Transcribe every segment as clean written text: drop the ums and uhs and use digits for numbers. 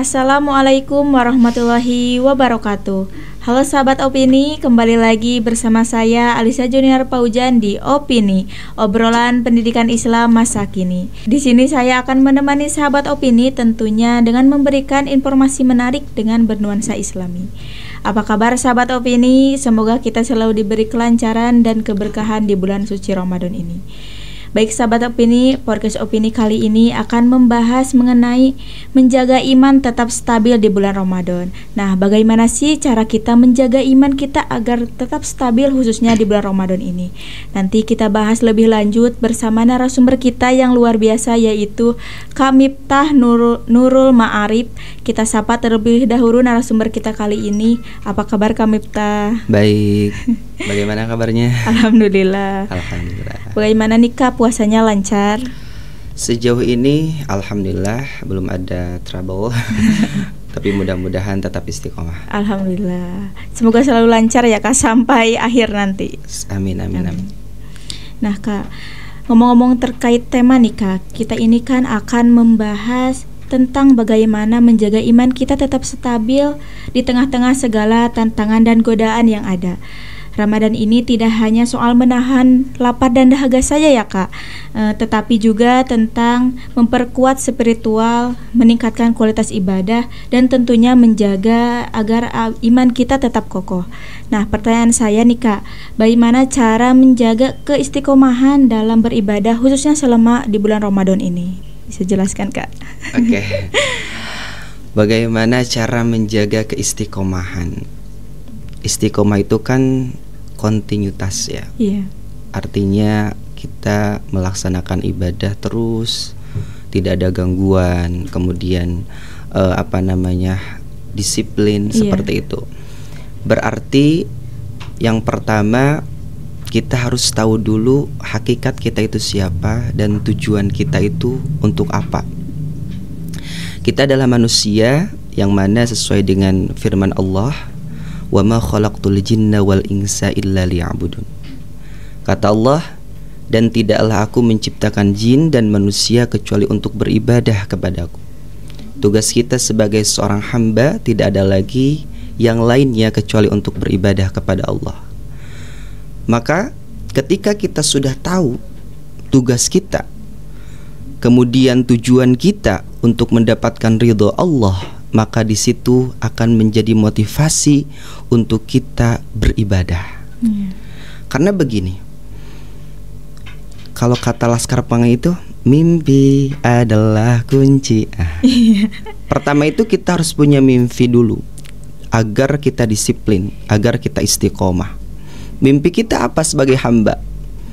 Assalamualaikum warahmatullahi wabarakatuh. Halo sahabat Opini, kembali lagi bersama saya Alisa Junior Paujan di Opini, obrolan pendidikan Islam masa kini. Di sini saya akan menemani sahabat Opini tentunya dengan memberikan informasi menarik dengan bernuansa Islami. Apa kabar sahabat Opini? Semoga kita selalu diberi kelancaran dan keberkahan di bulan suci Ramadan ini. Baik sahabat Opini, podcast Opini kali ini akan membahas mengenai menjaga iman tetap stabil di bulan Ramadan. Nah, bagaimana sih cara kita menjaga iman kita agar tetap stabil khususnya di bulan Ramadan ini? Nanti kita bahas lebih lanjut bersama narasumber kita yang luar biasa, yaitu Kak Miftah Nurul Ma'arif. Kita sapa terlebih dahulu narasumber kita kali ini. Apa kabar Kak Miftah? Baik. Bagaimana kabarnya? Alhamdulillah. Alhamdulillah. Bagaimana nih Kak, puasanya lancar? Sejauh ini alhamdulillah belum ada trouble. Tapi mudah-mudahan tetap istiqomah. Alhamdulillah. Semoga selalu lancar ya Kak sampai akhir nanti. Amin amin amin. Nah Kak, ngomong-ngomong terkait tema nih Kak, kita ini kan akan membahas tentang bagaimana menjaga iman kita tetap stabil di tengah-tengah segala tantangan dan godaan yang ada. Ramadan ini tidak hanya soal menahan lapar dan dahaga saja ya Kak, tetapi juga tentang memperkuat spiritual, meningkatkan kualitas ibadah, dan tentunya menjaga agar iman kita tetap kokoh. Nah, pertanyaan saya nih Kak, bagaimana cara menjaga keistiqomahan dalam beribadah khususnya selama di bulan Ramadan ini? Bisa jelaskan Kak? Oke. Bagaimana cara menjaga keistiqomahan? Istiqomah itu kan kontinuitas ya. Iya. Artinya kita melaksanakan ibadah terus, tidak ada gangguan, kemudian disiplin seperti itu. Berarti yang pertama kita harus tahu dulu hakikat kita itu siapa dan tujuan kita itu untuk apa. Kita adalah manusia yang mana sesuai dengan firman Allah, wa ma khalaqtul jinna wal insa illa liya'budun. Kata Allah, dan tidaklah aku menciptakan jin dan manusia kecuali untuk beribadah kepadaku. Tugas kita sebagai seorang hamba tidak ada lagi yang lainnya kecuali untuk beribadah kepada Allah. Maka ketika kita sudah tahu tugas kita, kemudian tujuan kita untuk mendapatkan ridho Allah, maka di situ akan menjadi motivasi untuk kita beribadah. Karena begini, kalau kata Laskar Pelangi itu, mimpi adalah kunci. Pertama itu kita harus punya mimpi dulu, agar kita disiplin, agar kita istiqomah. Mimpi kita apa sebagai hamba?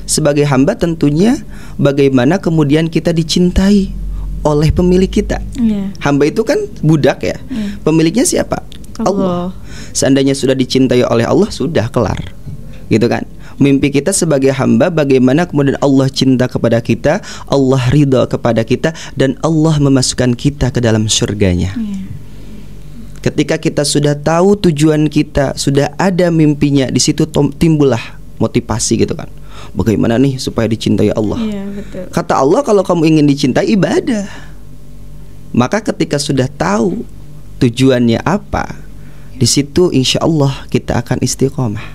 Sebagai hamba tentunya bagaimana kemudian kita dicintai oleh pemilik kita. Hamba itu kan budak ya. Pemiliknya siapa? Allah. Seandainya sudah dicintai oleh Allah, sudah kelar, gitu kan. Mimpi kita sebagai hamba bagaimana kemudian Allah cinta kepada kita, Allah ridha kepada kita, dan Allah memasukkan kita ke dalam surganya. Ketika kita sudah tahu tujuan kita, sudah ada mimpinya, di situ timbullah motivasi, gitu kan. Bagaimana nih supaya dicintai Allah? Betul. Kata Allah, kalau kamu ingin dicintai, ibadah. Maka ketika sudah tahu tujuannya apa, di situ insya Allah kita akan istiqomah.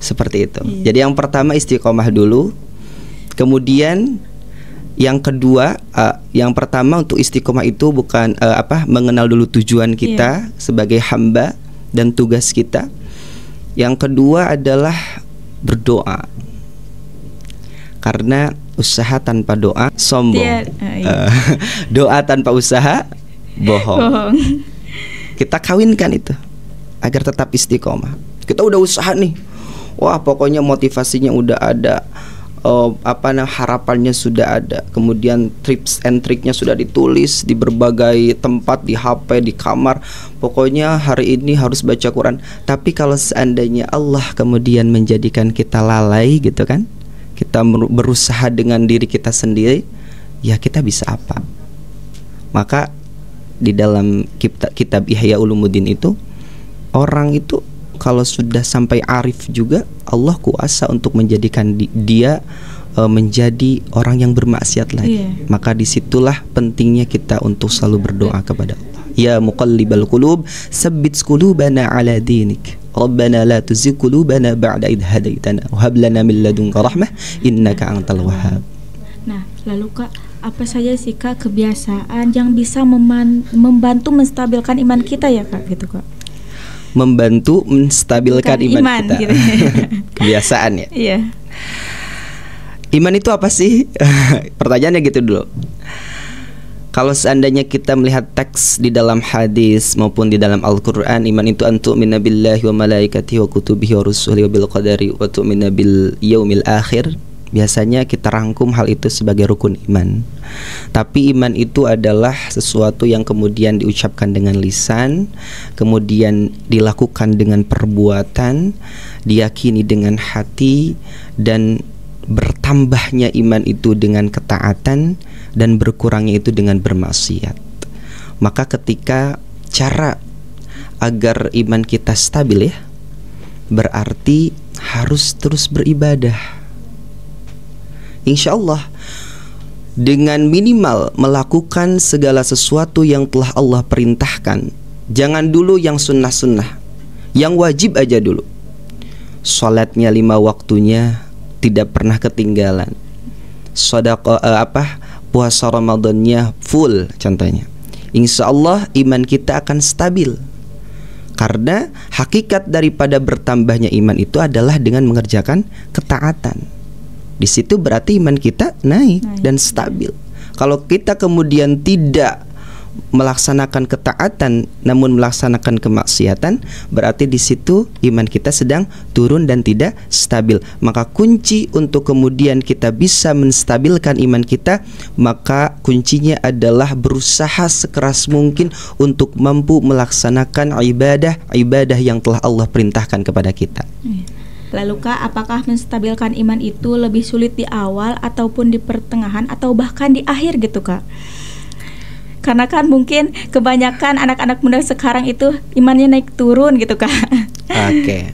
Seperti itu. Jadi yang pertama istiqomah dulu. Kemudian yang kedua, yang pertama untuk istiqomah itu bukan mengenal dulu tujuan kita sebagai hamba dan tugas kita. Yang kedua adalah berdoa. Karena usaha tanpa doa sombong. Doa tanpa usaha bohong. Kita kawinkan itu agar tetap istiqomah. Kita udah usaha nih, wah pokoknya motivasinya udah ada, harapannya sudah ada, kemudian tips and triknya sudah ditulis di berbagai tempat, di HP, di kamar. Pokoknya hari ini harus baca Quran. Tapi kalau seandainya Allah kemudian menjadikan kita lalai, gitu kan, kita berusaha dengan diri kita sendiri, ya kita bisa apa? Maka di dalam kitab Ihya Ulumuddin itu, orang itu kalau sudah sampai arif juga, Allah kuasa untuk menjadikan dia menjadi orang yang bermaksiat lagi. Maka disitulah pentingnya kita untuk selalu berdoa kepada Allah. Ya muqallibal qulub, tsabbit qulubana ala dinik. Rabbana la tuzigh qulubana ba'da idh hadaitana wa hab lana min ladunka rahmah innaka antal wahhab. Nah, lalu Kak, apa saja sih Kak kebiasaan yang bisa membantu menstabilkan iman kita ya Kak, gitu Kak? Membantu menstabilkan iman kita. Gitu. Kebiasaan ya. Iya. Iman itu apa sih? Pertanyaannya gitu dulu. Kalau seandainya kita melihat teks di dalam hadis maupun di dalam Al-Quran, iman itu an tu'mina billahi wa malaikatihi wa kutubihi wa rusulihi wa bil qadari wa tu'mina bil yaumil akhir. Biasanya kita rangkum hal itu sebagai rukun iman. Tapi iman itu adalah sesuatu yang kemudian diucapkan dengan lisan, kemudian dilakukan dengan perbuatan, diyakini dengan hati, dan bertambahnya iman itu dengan ketaatan, dan berkurangnya itu dengan bermaksiat. Maka ketika cara agar iman kita stabil ya, berarti harus terus beribadah. Insya Allah dengan minimal melakukan segala sesuatu yang telah Allah perintahkan. Jangan dulu yang sunnah-sunnah, yang wajib aja dulu. Salatnya 5 waktunya tidak pernah ketinggalan. Puasa Ramadannya full contohnya. Insya Allah iman kita akan stabil. Karena hakikat daripada bertambahnya iman itu adalah dengan mengerjakan ketaatan. Di situ berarti iman kita naik dan stabil. Kalau kita kemudian tidak melaksanakan ketaatan namun melaksanakan kemaksiatan, berarti di situ iman kita sedang turun dan tidak stabil. Maka kunci untuk kemudian kita bisa menstabilkan iman kita, maka kuncinya adalah berusaha sekeras mungkin untuk mampu melaksanakan ibadah yang telah Allah perintahkan kepada kita. Lalu Kak, apakah menstabilkan iman itu lebih sulit di awal ataupun di pertengahan atau bahkan di akhir gitu Kak? Karena kan mungkin kebanyakan anak-anak muda sekarang itu imannya naik turun gitu Kak. Oke.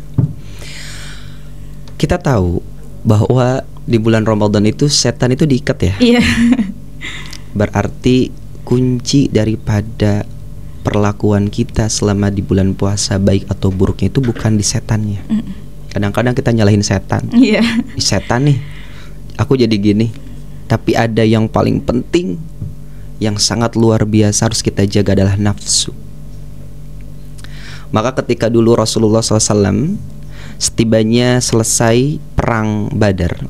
Kita tahu bahwa di bulan Ramadan itu setan itu diikat ya. Iya. Berarti kunci daripada perlakuan kita selama di bulan puasa baik atau buruknya itu bukan di setannya. Kadang-kadang kita nyalahin setan. Iya. Setan nih, aku jadi gini. Tapi ada yang paling penting, yang sangat luar biasa harus kita jaga adalah nafsu. Maka ketika dulu Rasulullah SAW setibanya selesai perang Badar,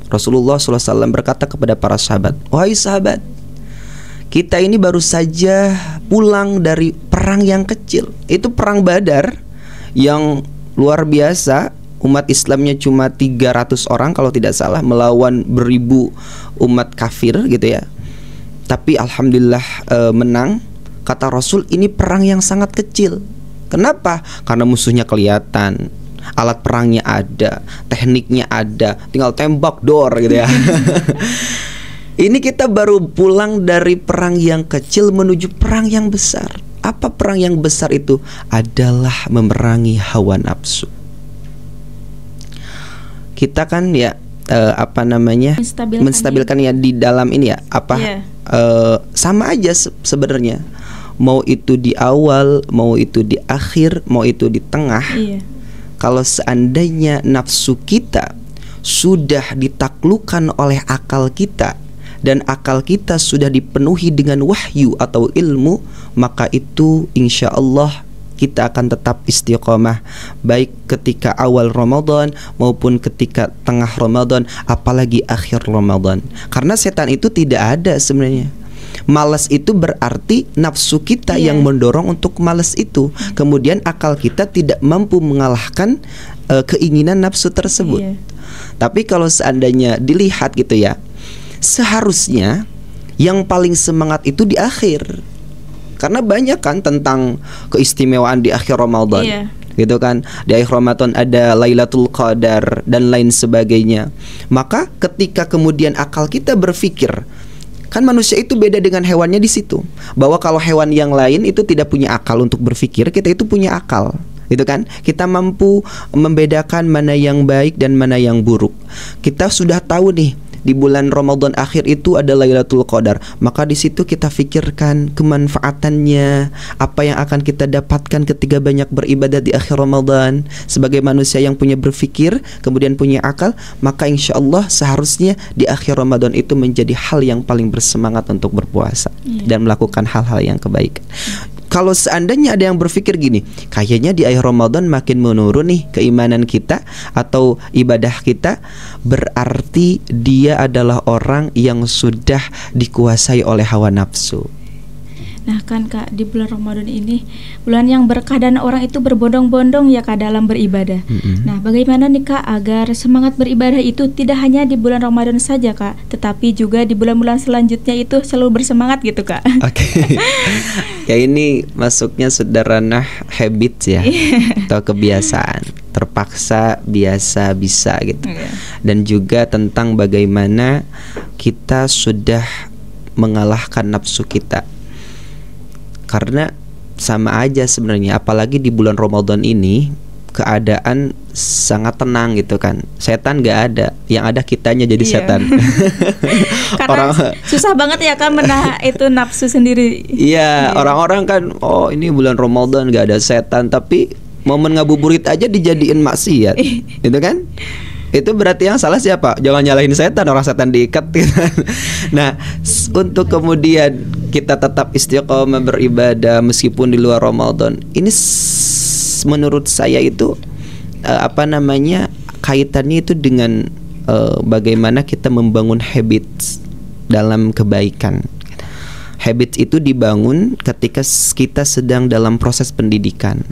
Rasulullah SAW berkata kepada para sahabat, wahai sahabat, kita ini baru saja pulang dari perang yang kecil. Itu perang Badar yang luar biasa. Umat Islamnya cuma 300 orang kalau tidak salah, melawan beribu umat kafir gitu ya. Tapi alhamdulillah menang. Kata Rasul, ini perang yang sangat kecil. Kenapa? Karena musuhnya kelihatan, alat perangnya ada, tekniknya ada, tinggal tembak dor gitu ya. Ini kita baru pulang dari perang yang kecil menuju perang yang besar. Apa perang yang besar itu? Adalah memerangi hawa nafsu. Kita kan ya menstabilkan ya di dalam ini ya sama aja sebenarnya, mau itu di awal, mau itu di akhir, mau itu di tengah. Kalau seandainya nafsu kita sudah ditaklukkan oleh akal kita dan akal kita sudah dipenuhi dengan wahyu atau ilmu, maka itu insya Allah kita akan tetap istiqomah, baik ketika awal Ramadan maupun ketika tengah Ramadan, apalagi akhir Ramadan. Karena setan itu tidak ada sebenarnya. Malas itu berarti nafsu kita yang mendorong untuk malas itu. Kemudian akal kita tidak mampu mengalahkan keinginan nafsu tersebut. Tapi kalau seandainya dilihat gitu ya, seharusnya yang paling semangat itu di akhir. Karena banyak kan tentang keistimewaan di akhir Ramadan, gitu kan. Di akhir Ramadan ada Lailatul Qadar dan lain sebagainya. Maka ketika kemudian akal kita berpikir, kan manusia itu beda dengan hewannya di situ, bahwa kalau hewan yang lain itu tidak punya akal untuk berpikir, kita itu punya akal. gitu kan? Kita mampu membedakan mana yang baik dan mana yang buruk. Kita sudah tahu nih di bulan Ramadan akhir itu ada Lailatul Qadar. Maka di situ kita fikirkan kemanfaatannya, apa yang akan kita dapatkan ketika banyak beribadah di akhir Ramadan. Sebagai manusia yang punya berfikir, kemudian punya akal, maka insya Allah seharusnya di akhir Ramadan itu menjadi hal yang paling bersemangat untuk berpuasa dan melakukan hal-hal yang kebaikan. Kalau seandainya ada yang berpikir gini, kayaknya di akhir Ramadan makin menurun nih keimanan kita atau ibadah kita, berarti dia adalah orang yang sudah dikuasai oleh hawa nafsu. Nah kan Kak, di bulan Ramadan ini bulan yang berkah dan orang itu berbondong-bondong ya Kak dalam beribadah. Nah bagaimana nih Kak agar semangat beribadah itu tidak hanya di bulan Ramadan saja Kak, tetapi juga di bulan-bulan selanjutnya itu selalu bersemangat gitu Kak. Oke. Ya ini masuknya sudah ranah habit ya, atau kebiasaan. Terpaksa, biasa, bisa gitu. Dan juga tentang bagaimana kita sudah mengalahkan nafsu kita. Karena sama aja sebenarnya, apalagi di bulan Ramadan ini keadaan sangat tenang gitu kan. Setan gak ada, yang ada kitanya jadi setan. Karena susah banget ya kan menahan itu nafsu sendiri. Iya, orang-orang kan oh ini bulan Ramadan gak ada setan, tapi momen ngabuburit aja dijadiin maksiat. Gitu kan? Itu berarti yang salah siapa? Jangan nyalahin setan, orang setan diikat gitu. Nah, untuk kemudian kita tetap istiqomah beribadah meskipun di luar Ramadan, ini menurut saya itu kaitannya itu dengan bagaimana kita membangun habits dalam kebaikan. Habits itu dibangun ketika kita sedang dalam proses pendidikan.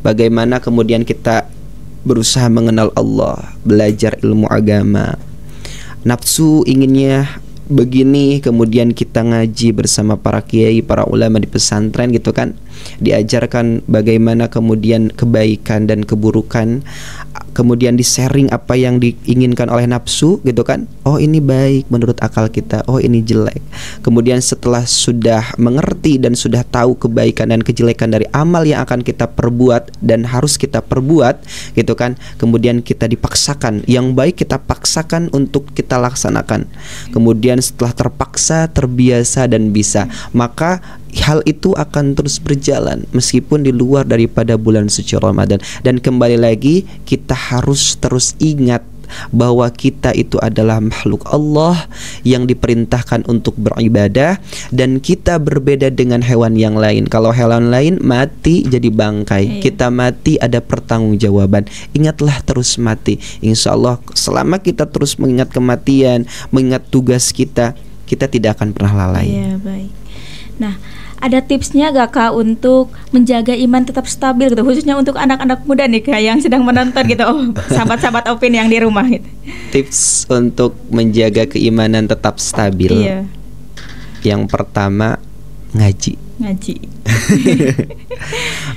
Bagaimana kemudian kita berusaha mengenal Allah, belajar ilmu agama. Nafsu inginnya begini, kemudian kita ngaji bersama para kiai, para ulama di pesantren gitu kan. Diajarkan bagaimana kemudian kebaikan dan keburukan, kemudian di-sharing apa yang diinginkan oleh nafsu gitu kan. Oh ini baik menurut akal kita, oh ini jelek. Kemudian setelah sudah mengerti dan sudah tahu kebaikan dan kejelekan dari amal yang akan kita perbuat dan harus kita perbuat gitu kan, kemudian kita dipaksakan, yang baik kita paksakan untuk kita laksanakan. Kemudian setelah terpaksa, terbiasa dan bisa, maka hal itu akan terus berjalan meskipun di luar daripada bulan suci Ramadan. Dan kembali lagi kita harus terus ingat bahwa kita itu adalah makhluk Allah yang diperintahkan untuk beribadah, dan kita berbeda dengan hewan yang lain. Kalau hewan lain mati jadi bangkai, kita mati ada pertanggungjawaban. Ingatlah terus mati. Insya Allah selama kita terus mengingat kematian, mengingat tugas kita, kita tidak akan pernah lalai. Iya, baik. Nah, ada tipsnya gak Kak untuk menjaga iman tetap stabil gitu, khususnya untuk anak-anak muda nih Kak yang sedang menonton gitu, sahabat-sahabat Opin yang di rumah gitu. Tips untuk menjaga keimanan tetap stabil. Iya. Yang pertama, ngaji.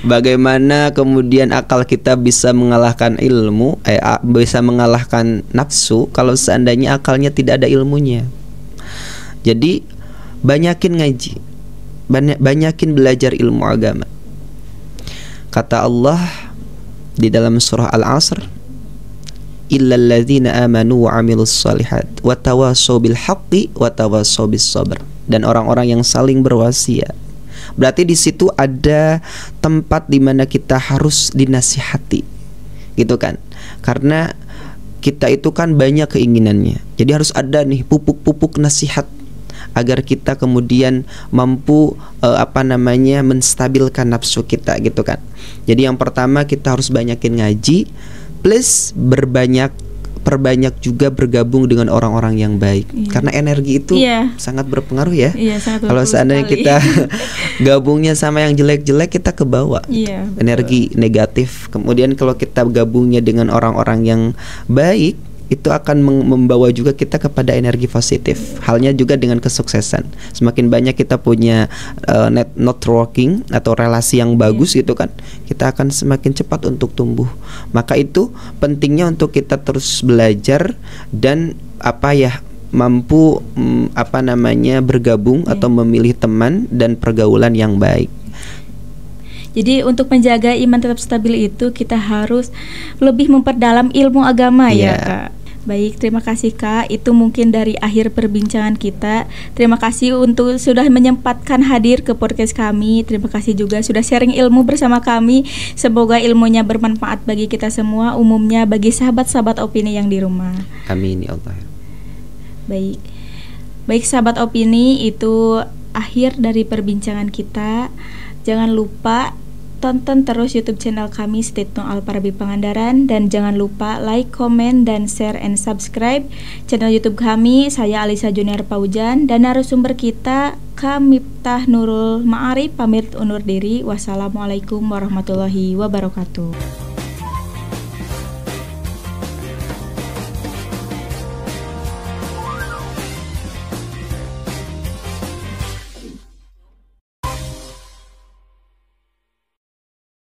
Bagaimana kemudian akal kita bisa mengalahkan ilmu, bisa mengalahkan nafsu kalau seandainya akalnya tidak ada ilmunya. Jadi banyakin ngaji, banyakin belajar ilmu agama. Kata Allah di dalam surah Al-Asr, illal ladzina amanu wa 'amilus shalihat wa tawassaw bil haqqi wa tawassaw bis sabr. Dan orang-orang yang saling berwasiat. Berarti di situ ada tempat di mana kita harus dinasihati. Gitu kan? Karena kita itu kan banyak keinginannya. Jadi harus ada nih pupuk-pupuk nasihat agar kita kemudian mampu menstabilkan nafsu kita gitu kan. Jadi yang pertama kita harus banyakin ngaji, plus perbanyak juga bergabung dengan orang-orang yang baik. Karena energi itu sangat berpengaruh ya. Kalau seandainya kita gabungnya sama yang jelek-jelek, kita kebawa energi negatif. Kemudian kalau kita gabungnya dengan orang-orang yang baik, itu akan membawa juga kita kepada energi positif. Halnya juga dengan kesuksesan. Semakin banyak kita punya networking atau relasi yang bagus gitu kan, kita akan semakin cepat untuk tumbuh. Maka itu pentingnya untuk kita terus belajar dan mampu bergabung atau memilih teman dan pergaulan yang baik. Jadi untuk menjaga iman tetap stabil itu kita harus lebih memperdalam ilmu agama ya Kak. Baik, terima kasih Kak. Itu mungkin dari akhir perbincangan kita. Terima kasih untuk sudah menyempatkan hadir ke podcast kami. Terima kasih juga sudah sharing ilmu bersama kami. Semoga ilmunya bermanfaat bagi kita semua, umumnya bagi sahabat-sahabat opini yang di rumah. Amin ya Allah. Baik sahabat opini, itu akhir dari perbincangan kita. Jangan lupa tonton terus YouTube channel kami Stitno Al-Farabi Pangandaran, dan jangan lupa like, comment, dan share and subscribe channel YouTube kami. Saya Alisa Junior Paujan dan narasumber kita Kak Miftah Nurul Ma'arif pamit undur diri. Wassalamualaikum warahmatullahi wabarakatuh.